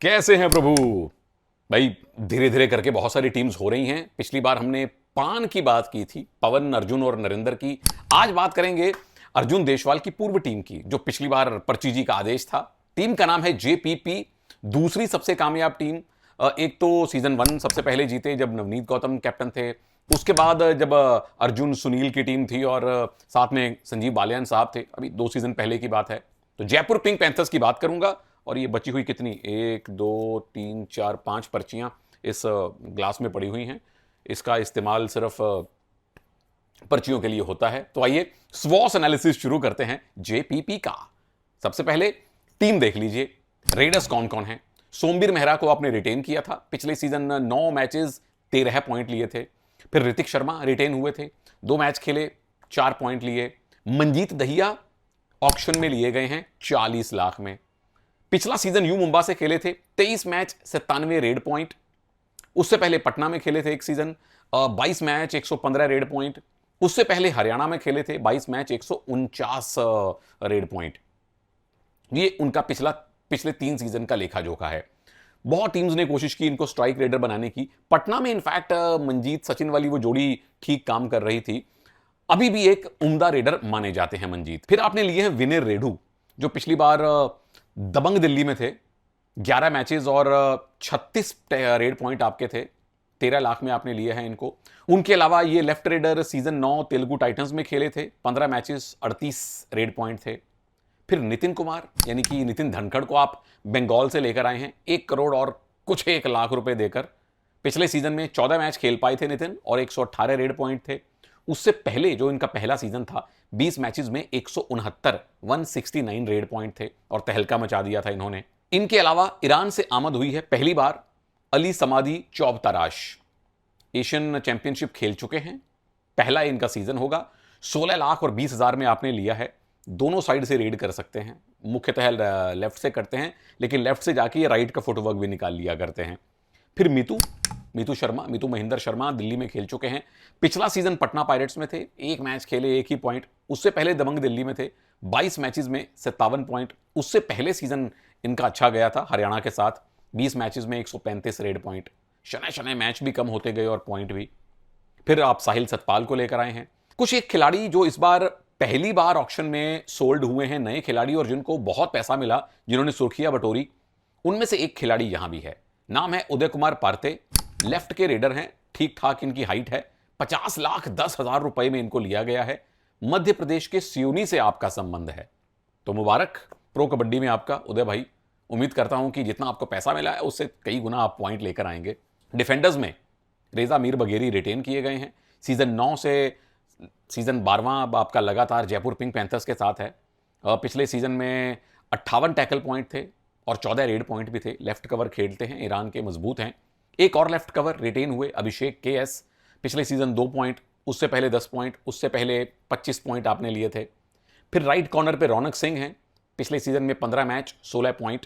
कैसे हैं प्रभु? भाई धीरे धीरे करके बहुत सारी टीम्स हो रही हैं। पिछली बार हमने पान की बात की थी, पवन, अर्जुन और नरेंद्र की। आज बात करेंगे अर्जुन देशवाल की पूर्व टीम की, जो पिछली बार पर्ची जी का आदेश था। टीम का नाम है जेपीपी, दूसरी सबसे कामयाब टीम। एक तो सीजन 1 सबसे पहले जीते जब नवनीत गौतम कैप्टन थे। उसके बाद जब अर्जुन सुनील की टीम थी और साथ में संजीव बालियान साहब थे, अभी 2 सीजन पहले की बात है। तो जयपुर पिंक पैंथर्स की बात करूंगा। और ये बची हुई कितनी, 1 2 3 4 5 पर्चियां इस ग्लास में पड़ी हुई हैं। इसका इस्तेमाल सिर्फ पर्चियों के लिए होता है। तो आइए स्वॉस एनालिसिस शुरू करते हैं जेपीपी का। सबसे पहले टीम देख लीजिए, रेडर्स कौन कौन है। सोमबीर मेहरा को आपने रिटेन किया था, पिछले सीजन 9 मैचेस 13 पॉइंट लिए थे। फिर ऋतिक शर्मा रिटेन हुए थे, 2 मैच खेले, 4 पॉइंट लिए। मंजीत दहिया ऑक्शन में लिए गए हैं 40 लाख में। पिछला सीजन यू मुंबा से खेले थे, 23 मैच 97 रेड पॉइंट। उससे पहले पटना में खेले थे एक सीजन, 22 मैच 115 रेड पॉइंट। उससे पहले हरियाणा में खेले थे, 22 मैच 149 रेड पॉइंट। ये उनका पिछले 3 सीजन का लेखा जोखा है। बहुत टीम्स ने कोशिश की इनको स्ट्राइक रेडर बनाने की। पटना में इनफैक्ट मंजीत सचिन वाली वो जोड़ी ठीक काम कर रही थी। अभी भी एक उम्दा रेडर माने जाते हैं मंजीत। फिर आपने लिए हैं विनय रेडू, जो पिछली बार दबंग दिल्ली में थे। 11 मैचेस और 36 रेड पॉइंट आपके थे। 13 लाख में आपने लिए हैं इनको। उनके अलावा ये left raider season 9 Telugu Titans में खेले थे, 15 मैचेस 38 रेड पॉइंट थे। फिर नितिन कुमार यानी कि नितिन धनखड़ को आप बंगाल से लेकर आए हैं, 1 करोड़ और कुछ 1 लाख रुपए देकर। पिछले सीजन में 14 मैच खेल पाए थे नितिन और 118 रेड पॉइंट थे। उससे पहले जो इनका पहला सीजन था, 20 मैचेस में 169 रेड पॉइंट थे और तहलका मचा दिया था इन्होंने। इनके अलावा ईरान से आमद हुई है पहली बार अली समादी चौब तराश। एशियन चैंपियनशिप खेल चुके हैं, पहला इनका सीजन होगा। 16 लाख और 20 हजार में आपने लिया है। दोनों साइड से रेड कर सकते हैं, मुख्यतः लेफ्ट से करते हैं, लेकिन लेफ्ट से जाके ये राइट का फुटवर्क भी निकाल लिया करते हैं। फिर मितू महेंद्र शर्मा दिल्ली में खेल चुके हैं। पिछला सीजन पटना पायरेट्स में थे, 1 मैच खेले, 1 ही पॉइंट। उससे पहले दबंग दिल्ली में थे, 22 मैचेस में 57 पॉइंट। उससे पहले सीजन इनका अच्छा गया था हरियाणा के साथ, 20 मैचेस में 135 रेड पॉइंट। शनै शनै मैच भी कम होते गए और पॉइंट भी। फिर आप साहिल सतपाल को लेकर आए हैं। कुछ एक खिलाड़ी जो इस बार पहली बार ऑक्शन में सोल्ड हुए हैं, नए खिलाड़ी और जिनको बहुत पैसा मिला, जिन्होंने सुर्खियां बटोरी, उनमें से एक खिलाड़ी यहां भी है। नाम है उदय कुमार पार्थे, लेफ्ट के रेडर हैं, ठीक ठाक इनकी हाइट है। 50 लाख 10 हजार रुपए में इनको लिया गया है। मध्य प्रदेश के सियोनी से आपका संबंध है, तो मुबारक प्रो कबड्डी में आपका उदय भाई। उम्मीद करता हूं कि जितना आपको पैसा मिला है उससे कई गुना आप पॉइंट लेकर आएंगे। डिफेंडर्स में रेजा मीर बगेरी रिटेन किए गए हैं। सीजन 9 से सीजन 12वां अब आपका लगातार जयपुर पिंक पैंथर्स के साथ है। पिछले सीजन में 58 टैकल पॉइंट थे और 14 रेड पॉइंट भी थे। लेफ्ट कवर खेलते हैं, ईरान के मजबूत हैं। एक और लेफ्ट कवर रिटेन हुए, अभिषेक KS, पिछले सीजन 2 पॉइंट, उससे पहले 10 पॉइंट, उससे पहले 25 पॉइंट आपने लिए थे। फिर राइट कॉर्नर पे रौनक सिंह हैं, पिछले सीजन में 15 match 16 point.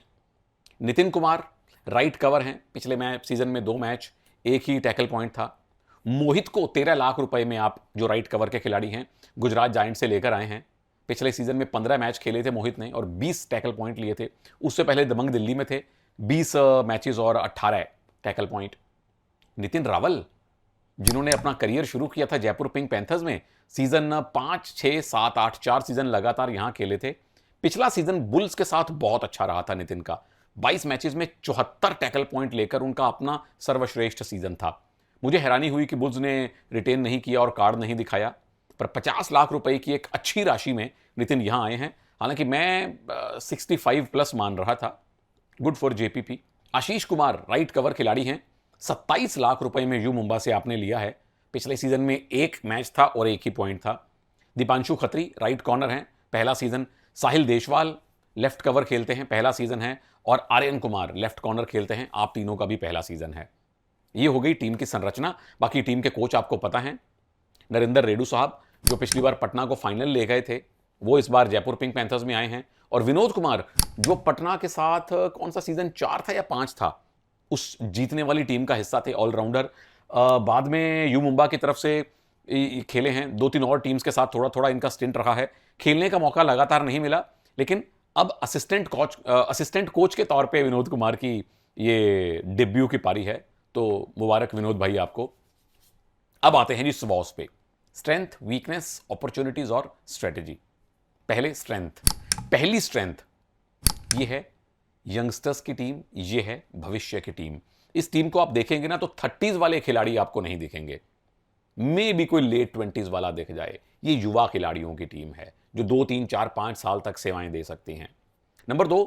Nitin Kumar right cover हैं, पिछले सीजन में 2 मैच 1 ही टैकल पॉइंट था। मोहित को 13 लाख रुपए में आप जो राइट कवर के खिलाड़ी हैं, गुजरात जायंट से लेकर आए हैं। पिछले सीजन में 15 मैच खेले थे मोहित ने और 20 टैकल पॉइंट लिए थे। उससे पहले दबंग दिल्ली में थे, 20 मैचेस और 18 टैकल पॉइंट। नितिन रावल, जिन्होंने अपना करियर शुरू किया था जयपुर पिंक पैंथर्स में, सीजन 5 6 7 8 4 सीजन लगातार यहां खेले थे। पिछला सीजन बुल्स के साथ बहुत अच्छा रहा था नितिन का, 22 मैचेस में 74 टैकल पॉइंट लेकर उनका अपना सर्वश्रेष्ठ सीजन था। मुझे हैरानी हुई कि बुल्स ने रिटेन नहीं किया और कार्ड नहीं दिखाया, पर 50 लाख रुपए की एक अच्छी राशि में नितिन यहां आए हैं। हालांकि मैं 65 प्लस मान रहा था। Good for JPP. Ashish Kumar right cover खिलाड़ी हैं, 27 लाख रुपए में यू मुंबा से आपने लिया है। पिछले सीजन में 1 मैच था और 1 ही पॉइंट था। दीपांशु खत्री राइट कॉर्नर हैं, पहला सीजन। साहिल देशवाल लेफ्ट कवर खेलते हैं, पहला सीजन है। और आर्यन कुमार लेफ्ट कॉर्नर खेलते हैं, आप तीनों का भी पहला सीजन है। ये हो गई टीम की संरचना। बाकी टीम के कोच आपको पता है, नरेंद्र रेडू साहब, जो पिछली बार पटना को फाइनल ले गए थे, वो इस बार जयपुर पिंक पैंथर्स में आए हैं। और विनोद कुमार, जो पटना के साथ कौन सा सीजन 4 था या 5 था, उस जीतने वाली टीम का हिस्सा थे, ऑलराउंडर। बाद में यू मुंबा की तरफ से खेले हैं, 2-3 और टीम्स के साथ थोड़ा थोड़ा इनका स्टिंट रहा है। खेलने का मौका लगातार नहीं मिला, लेकिन अब असिस्टेंट कोच के तौर पे विनोद कुमार की ये डेब्यू की पारी है, तो मुबारक विनोद भाई आपको। अब आते हैं जी स्वॉस पे, स्ट्रेंथ, वीकनेस, अपॉर्चुनिटीज और स्ट्रेटेजी। पहले स्ट्रेंथ, पहली स्ट्रेंथ ये है यंगस्टर्स की टीम, ये है भविष्य की टीम। इस टीम को आप देखेंगे ना तो 30s वाले खिलाड़ी आपको नहीं दिखेंगे, मे भी कोई लेट 20s वाला दिख जाए। ये युवा खिलाड़ियों की टीम है जो 2 3 4 5 साल तक सेवाएं दे सकती हैं। नंबर 2,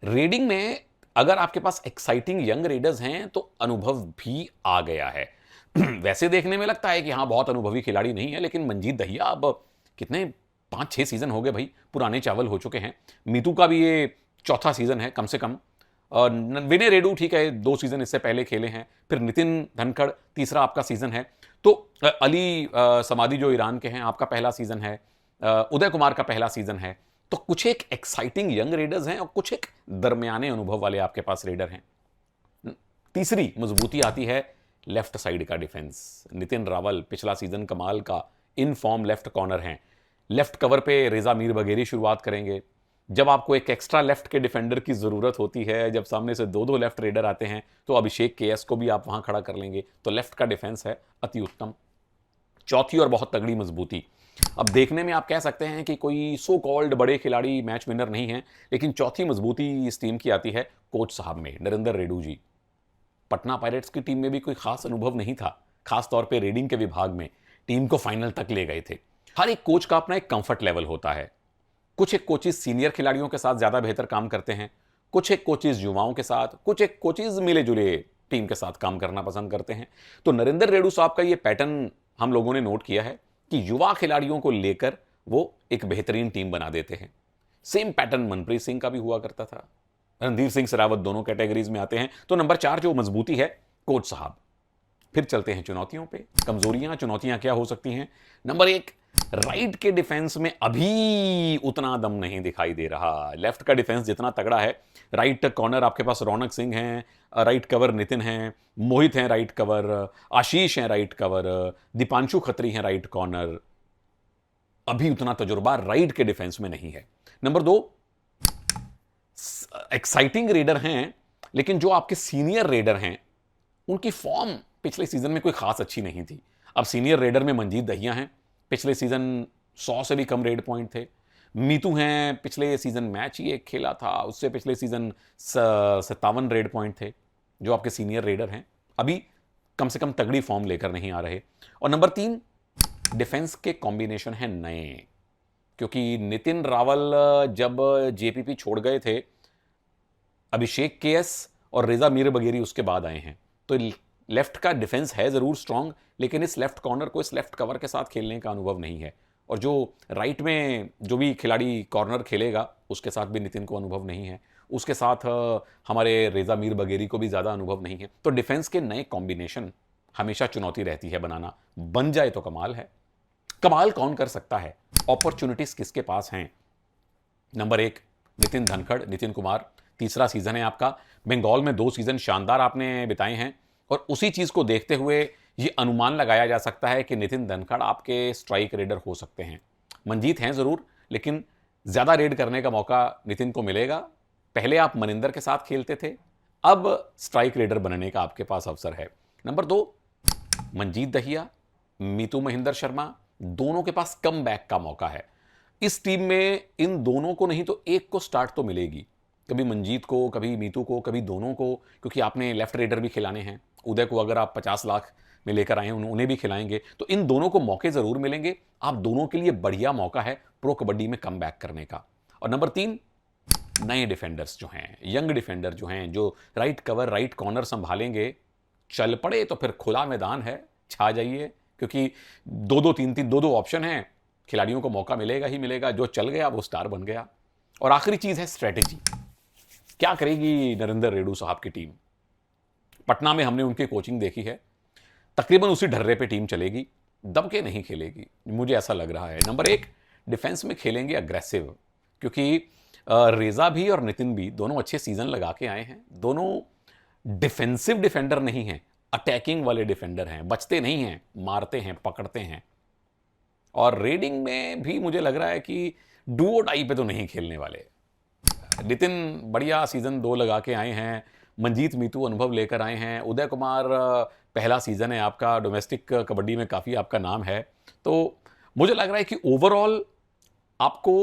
रेडिंग में अगर आपके पास एक्साइटिंग यंग रेडर्स हैं तो अनुभव भी आ गया है। वैसे देखने में लगता है कि हाँ बहुत अनुभवी खिलाड़ी नहीं है, लेकिन मंजीत दहिया अब कितने 5-6 सीजन हो गए भाई, पुराने चावल हो चुके हैं। मीतू का भी ये चौथा सीजन है कम से कम। विनय रेडू ठीक है 2 सीजन इससे पहले खेले हैं, फिर नितिन धनखड़ तीसरा आपका सीजन है, तो अली समादी जो ईरान के हैं आपका पहला सीजन है, उदय कुमार का पहला सीजन है। तो कुछ एक एक्साइटिंग यंग रेडर्स हैं और कुछ एक दरमियाने अनुभव वाले आपके पास रेडर हैं। तीसरी मजबूती आती है लेफ्ट साइड का डिफेंस। नितिन रावल पिछला सीजन कमाल का इन फॉर्म लेफ्ट कॉर्नर हैं। लेफ्ट कवर पे रेजा मीर बगेरी शुरुआत करेंगे। जब आपको एक एक्स्ट्रा लेफ्ट के डिफेंडर की जरूरत होती है, जब सामने से 2-2 लेफ्ट रेडर आते हैं, तो अभिषेक केएस को भी आप वहां खड़ा कर लेंगे। तो लेफ्ट का डिफेंस है अति उत्तम। चौथी और बहुत तगड़ी मजबूती, अब देखने में आप कह सकते हैं कि कोई सो कॉल्ड बड़े खिलाड़ी मैच विनर नहीं है, लेकिन चौथी मजबूती इस टीम की आती है कोच साहब में, नरेंद्र रेडू जी। पटना पायरेट्स की टीम में भी कोई खास अनुभव नहीं था, खास तौर पे रेडिंग के विभाग में टीम को फाइनल तक ले गए थे। हर एक कोच का अपना एक कंफर्ट लेवल होता है। कुछ एक कोचेस सीनियर खिलाड़ियों के साथ ज्यादा बेहतर काम करते हैं, कुछ एक कोचेस युवाओं के साथ, कुछ एक कोचेस मिले जुले टीम के साथ काम करना पसंद करते हैं। तो नरेंद्र रेडू साहब का ये पैटर्न हम लोगों ने नोट किया है कि युवा खिलाड़ियों को लेकर वो एक बेहतरीन टीम बना देते हैं। सेम पैटर्न मनप्रीत सिंह का भी हुआ करता था, रणधीर सिंह सरावत दोनों कैटेगरीज में आते हैं। तो नंबर 4 जो मजबूती है कोच साहब। फिर चलते हैं चुनौतियों पे, कमजोरियां चुनौतियां क्या हो सकती हैं। नंबर 1, राइट के डिफेंस में अभी उतना दम नहीं दिखाई दे रहा। लेफ्ट का डिफेंस जितना तगड़ा है, राइट कॉर्नर आपके पास रौनक सिंह हैं, राइट कवर नितिन हैं, मोहित हैं राइट कवर, आशीष हैं राइट कवर, दीपांशु खत्री हैं राइट कॉर्नर, अभी उतना तजुर्बा राइट के डिफेंस में नहीं है। नंबर 2, एक्साइटिंग रेडर हैं, लेकिन जो आपके सीनियर रेडर हैं उनकी फॉर्म पिछले सीजन में कोई खास अच्छी नहीं थी। अब सीनियर रेडर में मंजीत दहिया हैं, पिछले सीजन 100 से भी कम रेड पॉइंट थे। मीतू हैं, पिछले सीजन मैच ही एक खेला था, उससे पिछले सीजन 57 रेड पॉइंट थे। जो आपके सीनियर रेडर हैं अभी कम से कम तगड़ी फॉर्म लेकर नहीं आ रहे। और नंबर 3, डिफेंस के कॉम्बिनेशन है नए, क्योंकि नितिन रावल जब जेपीपी छोड़ गए थे, अभिषेक केएस और रेजा मीर बगेरी उसके बाद आए हैं। तो लेफ्ट का डिफेंस है जरूर स्ट्रांग, लेकिन इस लेफ्ट कॉर्नर को इस लेफ्ट कवर के साथ खेलने का अनुभव नहीं है। और जो राइट में जो भी खिलाड़ी कॉर्नर खेलेगा उसके साथ भी नितिन को अनुभव नहीं है, उसके साथ हमारे रेजा मीर बगेरी को भी ज़्यादा अनुभव नहीं है। तो डिफेंस के नए कॉम्बिनेशन हमेशा चुनौती रहती है बनाना, बन जाए तो कमाल है। कमाल कौन कर सकता है, अपॉर्चुनिटीज किसके पास हैं। नंबर 1, नितिन धनखड़, नितिन कुमार, तीसरा सीजन है आपका। बंगाल में 2 सीजन शानदार आपने बिताए हैं, और उसी चीज को देखते हुए ये अनुमान लगाया जा सकता है कि नितिन धनखड़ आपके स्ट्राइक रेडर हो सकते हैं। मंजीत हैं जरूर, लेकिन ज्यादा रेड करने का मौका नितिन को मिलेगा। पहले आप मनिंदर के साथ खेलते थे, अब स्ट्राइक रेडर बनने का आपके पास अवसर है। नंबर 2, मंजीत दहिया, मीतू महेंद्र शर्मा, दोनों के पास कम बैक का मौका है। इस टीम में इन दोनों को नहीं तो एक को स्टार्ट तो मिलेगी, कभी मंजीत को, कभी मीतू को, कभी दोनों को, क्योंकि आपने लेफ्ट रेडर भी खिलाने हैं। उदय को अगर आप 50 लाख में लेकर आए उन्हें भी खिलाएंगे, तो इन दोनों को मौके जरूर मिलेंगे। आप दोनों के लिए बढ़िया मौका है प्रो कबड्डी में कम बैक करने का। और नंबर 3, नए डिफेंडर्स जो हैं, यंग डिफेंडर जो हैं, जो राइट कवर राइट कॉर्नर संभालेंगे। चल पड़े तो फिर खुला मैदान है, छा जाइए, क्योंकि 2-2 3-3 2-2 ऑप्शन हैं, खिलाड़ियों को मौका मिलेगा ही मिलेगा। जो चल गया वो स्टार बन गया। और आखिरी चीज है स्ट्रेटेजी। क्या करेगी नरेंद्र रेडू साहब की टीम। पटना में हमने उनकी कोचिंग देखी है, तकरीबन उसी ढर्रे पे टीम चलेगी, दब के नहीं खेलेगी, मुझे ऐसा लग रहा है। नंबर 1, डिफेंस में खेलेंगे अग्रेसिव, क्योंकि रेजा भी और नितिन भी दोनों अच्छे सीजन लगा के आए हैं। दोनों डिफेंसिव डिफेंडर नहीं हैं, अटैकिंग वाले डिफेंडर हैं, बचते नहीं हैं, मारते हैं, पकड़ते हैं। और रेडिंग में भी मुझे लग रहा है कि डुओ टाई पे तो नहीं खेलने वाले। नितिन बढ़िया सीजन 2 लगा के आए हैं, मंजीत मीतू अनुभव लेकर आए हैं। उदय कुमार पहला सीजन है आपका, डोमेस्टिक कबड्डी में काफ़ी आपका नाम है। तो मुझे लग रहा है कि ओवरऑल आपको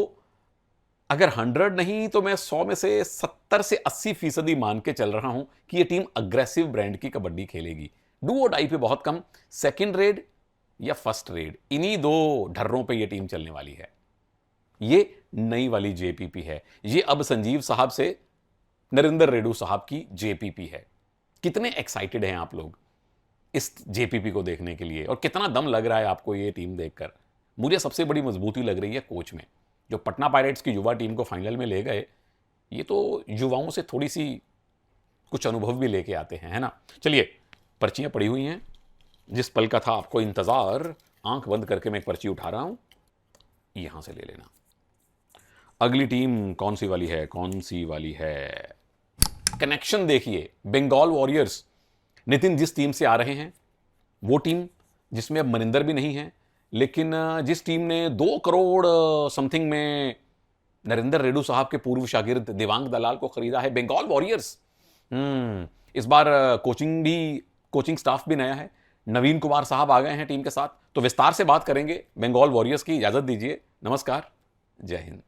अगर 100 नहीं तो मैं 100 में से 70 से 80% मान के चल रहा हूं कि ये टीम अग्रेसिव ब्रांड की कबड्डी खेलेगी। डू और डाई पे बहुत कम, सेकंड रेड या फर्स्ट रेड, इन्हीं दो ढर्रों पे ये टीम चलने वाली है। ये नई वाली जेपीपी है। ये अब संजीव साहब से नरेंद्र रेडू साहब की जेपीपी है। कितने एक्साइटेड हैं आप लोग इस जेपीपी को देखने के लिए, और कितना दम लग रहा है आपको ये टीम देखकर? मुझे सबसे बड़ी मजबूती लग रही है कोच में। जो पटना पायरेट्स की युवा टीम को फाइनल में ले गए, ये तो युवाओं से थोड़ी सी कुछ अनुभव भी लेके आते हैं, है ना। चलिए, पर्चियां पड़ी हुई हैं। जिस पल का था आपको इंतजार, आंख बंद करके मैं एक पर्ची उठा रहा हूं, यहां से ले लेना। अगली टीम कौन सी वाली है, कौन सी वाली है? कनेक्शन देखिए, बंगाल वॉरियर्स। नितिन जिस टीम से आ रहे हैं वो टीम जिसमें अब मनिंदर भी नहीं है, लेकिन जिस टीम ने 2 करोड़ समथिंग में नरेंद्र रेडू साहब के पूर्व शागिर्द देवांग दलाल को खरीदा है, बंगाल वॉरियर्स। इस बार कोचिंग स्टाफ भी नया है। नवीन कुमार साहब आ गए हैं टीम के साथ, तो विस्तार से बात करेंगे बंगाल वॉरियर्स की। इजाजत दीजिए, नमस्कार, जय हिंद।